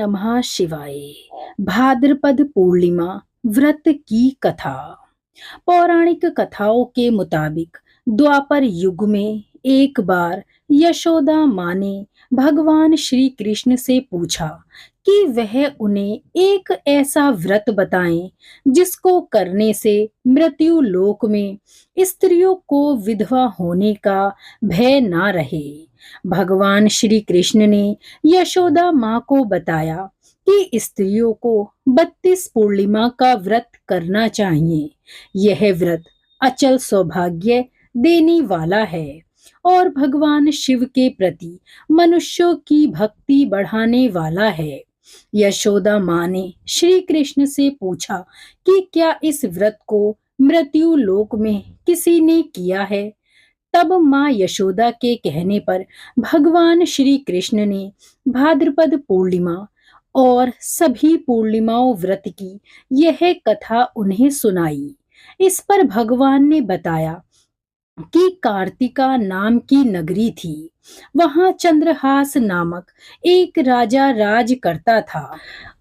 नमः शिवाय। भाद्रपद पूर्णिमा व्रत की कथा। पौराणिक कथाओं के मुताबिक द्वापर युग में एक बार यशोदा माँ ने भगवान श्री कृष्ण से पूछा कि वह उन्हें एक ऐसा व्रत बताएं जिसको करने से मृत्यु लोक में स्त्रियों को विधवा होने का भय ना रहे। भगवान श्री कृष्ण ने यशोदा माँ को बताया कि स्त्रियों को 32 पूर्णिमा का व्रत करना चाहिए। यह व्रत अचल सौभाग्य देने वाला है और भगवान शिव के प्रति मनुष्यों की भक्ति बढ़ाने वाला है। यशोदा माँ ने श्री कृष्ण से पूछा कि क्या इस व्रत को मृत्यु लोक में किसी ने किया है। तब माँ यशोदा के कहने पर भगवान श्री कृष्ण ने भाद्रपद पूर्णिमा और सभी पूर्णिमाओं व्रत की यह कथा उन्हें सुनाई। इस पर भगवान ने बताया कि कार्तिका नाम की नगरी थी। वहां चंद्रहास नामक एक राजा राज करता था।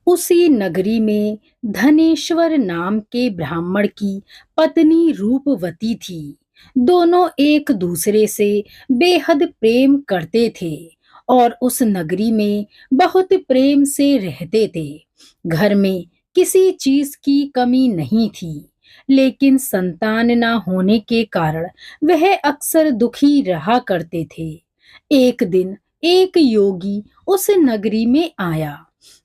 उसी नगरी में धनेश्वर नाम के ब्राह्मण की पत्नी रूपवती थी। दोनों एक दूसरे से बेहद प्रेम करते थे और उस नगरी में बहुत प्रेम से रहते थे। घर में किसी चीज की कमी नहीं थी, लेकिन संतान ना होने के कारण वह अक्सर दुखी रहा करते थे। एक दिन एक योगी उस नगरी में आया।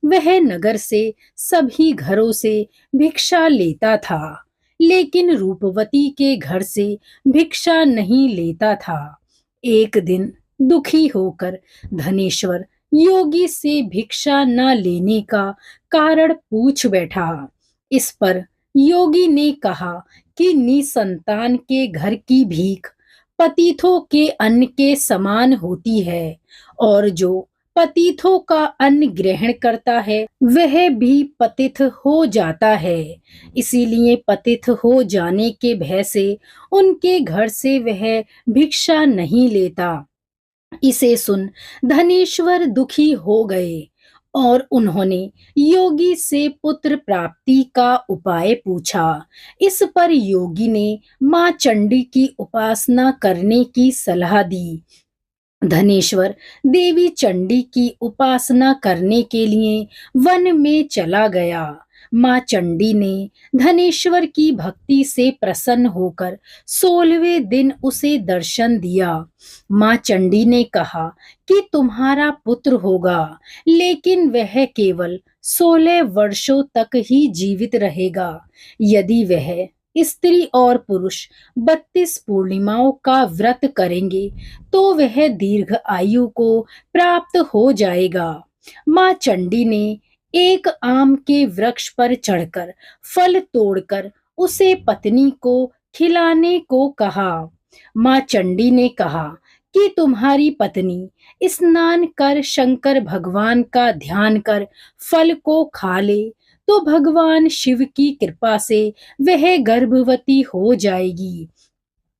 वह नगर से सभी घरों से भिक्षा लेता था, लेकिन रूपवती के घर से भिक्षा नहीं लेता था। एक दिन दुखी होकर धनेश्वर योगी से भिक्षा न लेने का कारण पूछ बैठा। इस पर योगी ने कहा कि निसंतान के घर की भीख पतिथों के अन्न के समान होती है और जो पतिथों का अन्न ग्रहण करता है वह भी पतित हो जाता है। इसीलिए पतित हो जाने के भय से उनके घर से वह भिक्षा नहीं लेता। इसे सुन धनेश्वर दुखी हो गए और उन्होंने योगी से पुत्र प्राप्ति का उपाय पूछा। इस पर योगी ने मां चंडी की उपासना करने की सलाह दी। धनेश्वर देवी चंडी की उपासना करने के लिए वन में चला गया। मां चंडी ने धनेश्वर की भक्ति से प्रसन्न होकर 16वें दिन उसे दर्शन दिया। मां चंडी ने कहा कि तुम्हारा पुत्र होगा, लेकिन वह केवल 16 वर्षों तक ही जीवित रहेगा। यदि वह स्त्री और पुरुष 32 पूर्णिमाओं का व्रत करेंगे तो वह दीर्घ आयु को प्राप्त हो जाएगा। मां चंडी ने एक आम के वृक्ष पर चढ़कर फल तोड़कर उसे पत्नी को खिलाने को कहा। मां चंडी ने कहा कि तुम्हारी पत्नी स्नान कर शंकर भगवान का ध्यान कर फल को खा ले तो भगवान शिव की कृपा से वह गर्भवती हो जाएगी।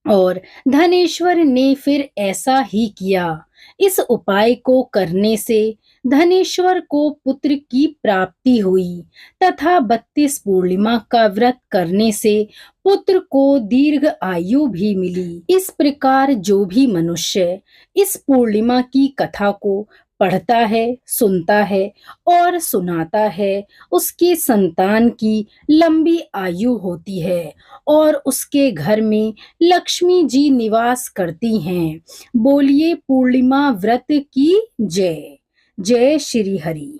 और धनेश्वर ने फिर ऐसा ही किया। इस उपाय को करने से धनेश्वर को पुत्र की प्राप्ति हुई तथा 32 पूर्णिमा का व्रत करने से पुत्र को दीर्घ आयु भी मिली। इस प्रकार जो भी मनुष्य इस पूर्णिमा की कथा को पढ़ता है, सुनता है और सुनाता है, उसकी संतान की लंबी आयु होती है और उसके घर में लक्ष्मी जी निवास करती हैं। बोलिए पूर्णिमा व्रत की जय। जय श्री हरि।